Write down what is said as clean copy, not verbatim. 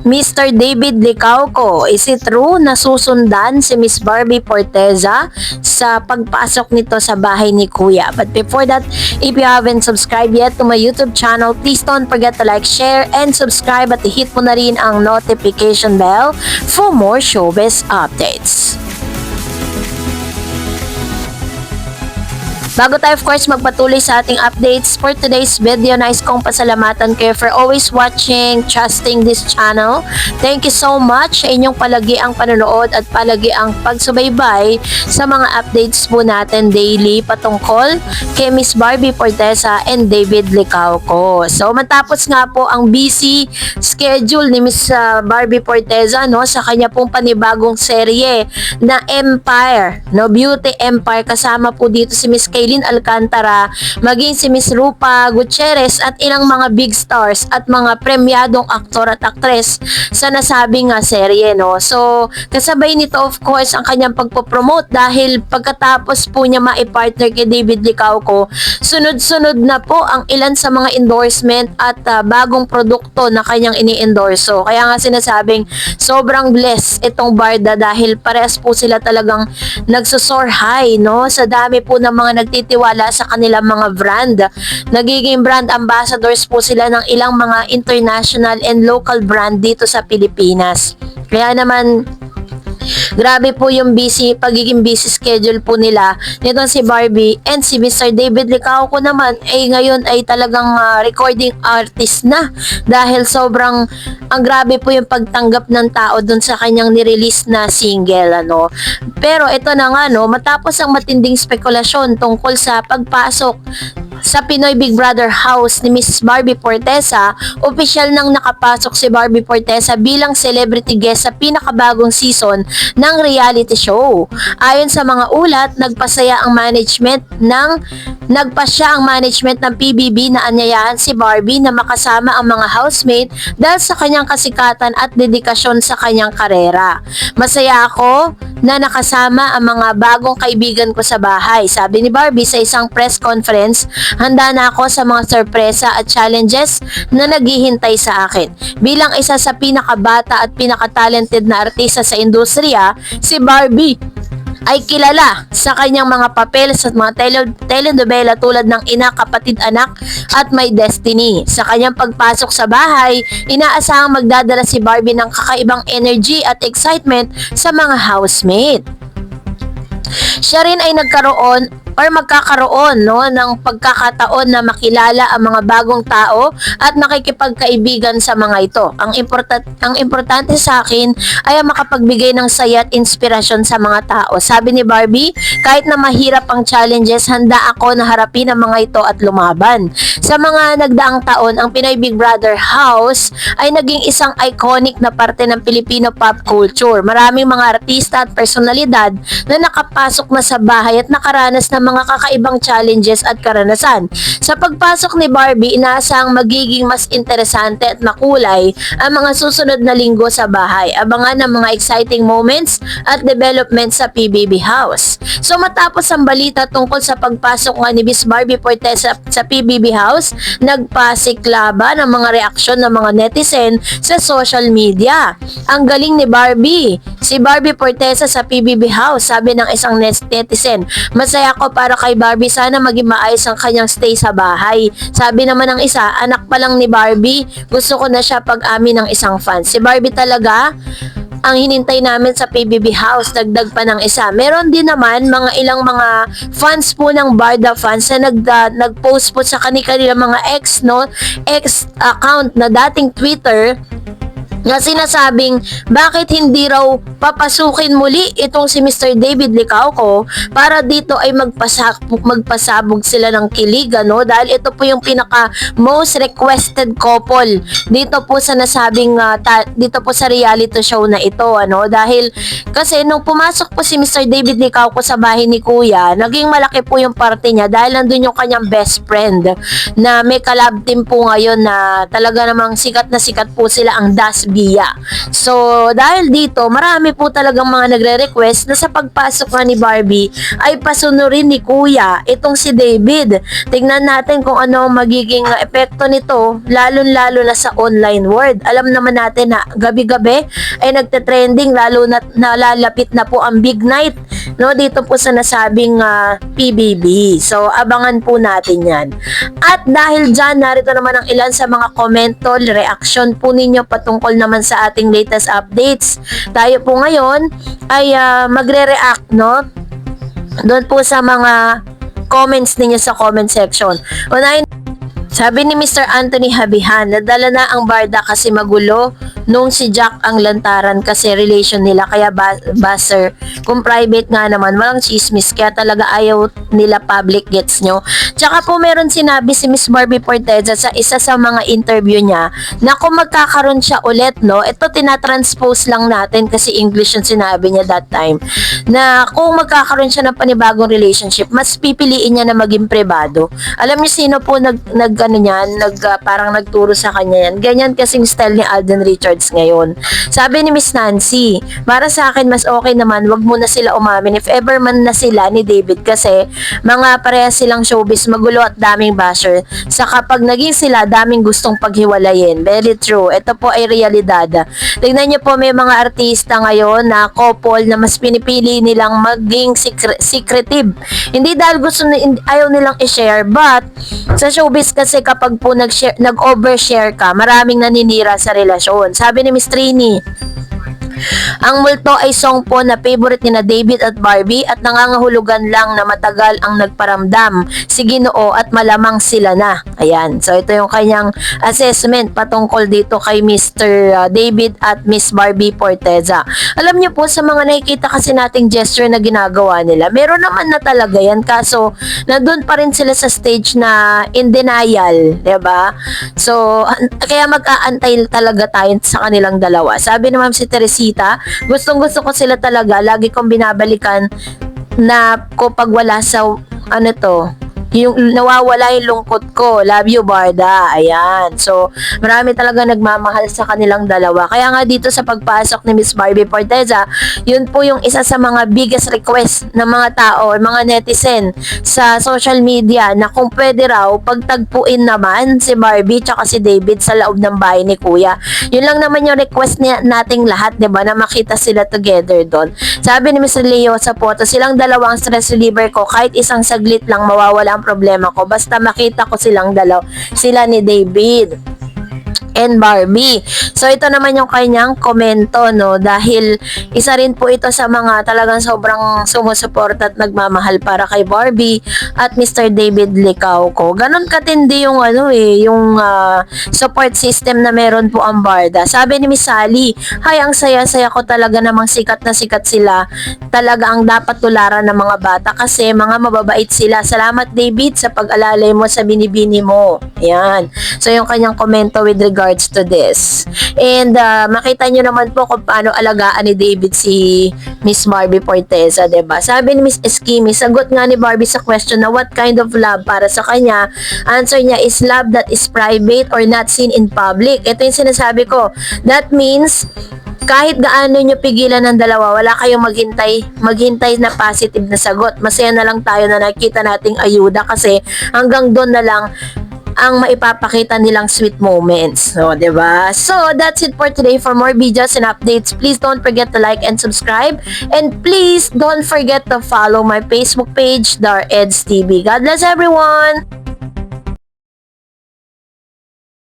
Mr. David Licauco, is it true na susundan si Miss Barbie Forteza sa pagpasok nito sa bahay ni Kuya? But before that, if you haven't subscribed yet to my YouTube channel, please don't forget to like, share, and subscribe at hit mo na rin ang notification bell for more showbiz updates. Bago tayo of course magpatuloy sa ating updates for today's video, nais kong pasalamatan kayo for always watching, trusting this channel. Thank you so much sa inyong palagi ang panonood at palagi ang pagsubaybay sa mga updates po natin daily patungkol kay Miss Barbie Forteza and David Licauco. So matapos nga po ang busy schedule ni Miss Barbie Forteza sa kanya pong panibagong serye na Empire, Beauty Empire, kasama po dito si Miss Kaylin Alcantara, maging si Miss Rupa Gutierrez at ilang mga big stars at mga premyadong aktor at aktres sa nasabing serye. So kasabay nito of course ang kanyang pagpopromote dahil pagkatapos po niya maipartner kay David Licauco, sunod-sunod na po ang ilan sa mga endorsement at bagong produkto na kanyang ini-endorso. Kaya nga sinasabing sobrang blessed itong Barda dahil parehas po sila talagang nagsosoar high sa dami po ng mga nagtitiwala sa kanilang mga brand. Nagiging brand ambassadors po sila ng ilang mga international and local brand dito sa Pilipinas. Kaya naman grabe po yung pagiging busy schedule po nila nitong si Barbie, and si Mr. David Licauco naman ay ngayon ay talagang recording artist na dahil sobrang ang grabe po yung pagtanggap ng tao dun sa kanyang nirelease na single. Pero ito na nga matapos ang matinding spekulasyon tungkol sa pagpasok sa Pinoy Big Brother house ni Miss Barbie Forteza, opisyal nang nakapasok si Barbie Forteza bilang celebrity guest sa pinakabagong season ng reality show. Ayon sa mga ulat, nagpasya ang management ng PBB na anyayahan si Barbie na makasama ang mga housemate dahil sa kanyang kasikatan at dedikasyon sa kanyang karera. Masaya ako na nakasama ang mga bagong kaibigan ko sa bahay, sabi ni Barbie sa isang press conference. Handa na ako sa mga sorpresa at challenges na naghihintay sa akin. Bilang isa sa pinakabata at pinakatalented na artista sa industriya, si Barbie ay kilala sa kanyang mga papel sa mga telenovela tulad ng Ina, Kapatid, Anak at My Destiny. Sa kanyang pagpasok sa bahay, inaasahang magdadala si Barbie ng kakaibang energy at excitement sa mga housemate. Siya rin ay magkakaroon ng pagkakataon na makilala ang mga bagong tao at makikipagkaibigan sa mga ito. Ang importante sa akin ay makapagbigay ng saya at inspirasyon sa mga tao. Sabi ni Barbie, kahit na mahirap ang challenges, handa ako na harapin ang mga ito at lumaban. Sa mga nagdaang taon, ang Pinoy Big Brother House ay naging isang iconic na parte ng Filipino pop culture. Maraming mga artista at personalidad na nakapasok na sa bahay at nakaranas ng mga kakaibang challenges at karanasan. Sa pagpasok ni Barbie, inaasahang magiging mas interesante at makulay ang mga susunod na linggo sa bahay. Abangan ang mga exciting moments at developments sa PBB House. So matapos ang balita tungkol sa pagpasok nga ni Miss Barbie Forteza sa PBB House, nagpasiklaban ang mga reaksyon ng mga netizen sa social media. Ang galing ni Barbie, si Barbie Forteza sa PBB House, sabi ng isang netizen. Masaya ko para kay Barbie, sana maging maayos ang kanyang stay sa bahay. Sabi naman ng isa, anak pa lang ni Barbie, gusto ko na siya pag-amin ng isang fan. Si Barbie talaga ang hinintay namin sa PBB House, dagdag pa ng isa. Meron din naman ilang mga fans po ng Barda fans na nag-post po sa kanilang mga ex account na dating Twitter na sinasabing bakit hindi raw papasukin muli itong si Mr. David Licauco para dito ay magpasabog sila ng kilig, dahil ito po yung pinaka most requested couple dito po sa nasabing dito po sa reality show na ito, dahil kasi nung pumasok po si Mr. David Licauco sa bahay ni Kuya, naging malaki po yung parte niya dahil nandun yung kanyang best friend na may collab team po ngayon na talaga namang sikat na sikat po sila, ang Das Gia. So, dahil dito, marami po talagang mga nagre-request na sa pagpasok nga ni Barbie ay pasunurin ni Kuya itong si David. Tingnan natin kung ano ang magiging epekto nito, lalo-lalo na sa online world. Alam naman natin na gabi-gabi ay nagte-trending, lalo na nalalapit na po ang big night, no, dito po sa nasabing PBB. So, abangan po natin yan. At dahil dyan, narito naman ang ilan sa mga komento, reaction po ninyo patungkol naman sa ating latest updates. Tayo po ngayon ay magre-react, no, doon po sa mga comments ninyo sa comment section. Unahin, sabi ni Mr. Anthony Habihan, nadala na ang Barda kasi magulo nung si Jack ang lantaran kasi relation nila, kaya buzzer. Kung private nga naman, walang chismis, kaya talaga ayaw nila public, gets nyo. Tsaka po meron sinabi si Miss Barbie Forteza sa isa sa mga interview niya na kung magkakaroon siya ulit, no, ito tinatranspose lang natin kasi English yung sinabi niya that time, na kung magkakaroon siya ng panibagong relationship, mas pipiliin niya na maging privado. Alam niyo sino po parang nagturo sa kanya yan. Ganyan kasing style ni Alden Richards ngayon. Sabi ni Miss Nancy, para sa akin mas okay naman, wag muna sila umamin if ever man na sila ni David kasi mga parehas silang showbiz, magulo at daming basher. Sa kapag naging sila, daming gustong paghiwalayin. Very true. Ito po ay realidad. Tignan niyo po, may mga artista ngayon na couple na mas pinipili nilang maging secretive. Hindi dahil ayaw nilang i-share, but sa showbiz kasi kapag po nag-overshare ka, maraming naninira sa relasyon. Sabi ni Miss Trini, ang multo ay song po na favorite ni na David at Barbie at nangangahulugan lang na matagal ang nagparamdam si Ginoo at malamang sila na. Ayan. So, ito yung kanyang assessment patungkol dito kay Mr. David at Miss Barbie Forteza. Alam niyo po, sa mga nakikita kasi nating gesture na ginagawa nila, meron naman na talaga yan. Kaso, nandun pa rin sila sa stage na in denial. Diba? So, kaya mag-aantay talaga tayo sa kanilang dalawa. Sabi naman si Teresita, gustong-gusto ko sila talaga. Lagi kong binabalikan na kapag wala sa yung nawawala yung lungkot ko. Love you, Barda. Ayan. So, marami talaga nagmamahal sa kanilang dalawa. Kaya nga dito sa pagpasok ni Miss Barbie Forteza, yun po yung isa sa mga biggest request ng mga tao, mga netizen sa social media na kung pwede raw, pagtagpuin naman si Barbie tsaka si David sa loob ng bahay ni Kuya. Yun lang naman yung request nating lahat, diba? Na makita sila together doon. Sabi ni Miss Leo sa photo, silang dalawang stress reliever ko, kahit isang saglit lang mawawala ang problema ko basta makita ko sila ni David and Barbie. So, ito naman yung kanyang komento, no? Dahil isa rin po ito sa mga talagang sobrang sumusuporta at nagmamahal para kay Barbie at Mr. David Licauco. Ganon katindi yung yung support system na meron po ang Barda. Sabi ni Miss Sally, "Hay, ang saya-saya ko talaga, namang sikat na sikat sila. Talaga ang dapat tularan ng mga bata kasi mga mababait sila. Salamat, David, sa pag-alalay mo sa binibini mo." Ayan. So, yung kanyang komento with regards to this. And makita nyo naman po kung paano alagaan ni David si Miss Barbie Forteza, diba? Sabi ni Miss Eskimi, sagot nga ni Barbie sa question na what kind of love para sa kanya. Answer niya is love that is private or not seen in public. Ito yung sinasabi ko. That means kahit gaano nyo pigilan ng dalawa, wala kayong maghintay na positive na sagot. Masaya na lang tayo na nakita nating ayuda kasi hanggang doon na lang ang maipapakita nilang sweet moments. So, diba? So, that's it for today. For more videos and updates, please don't forget to like and subscribe. And please don't forget to follow my Facebook page, Dar Eds TV. God bless everyone!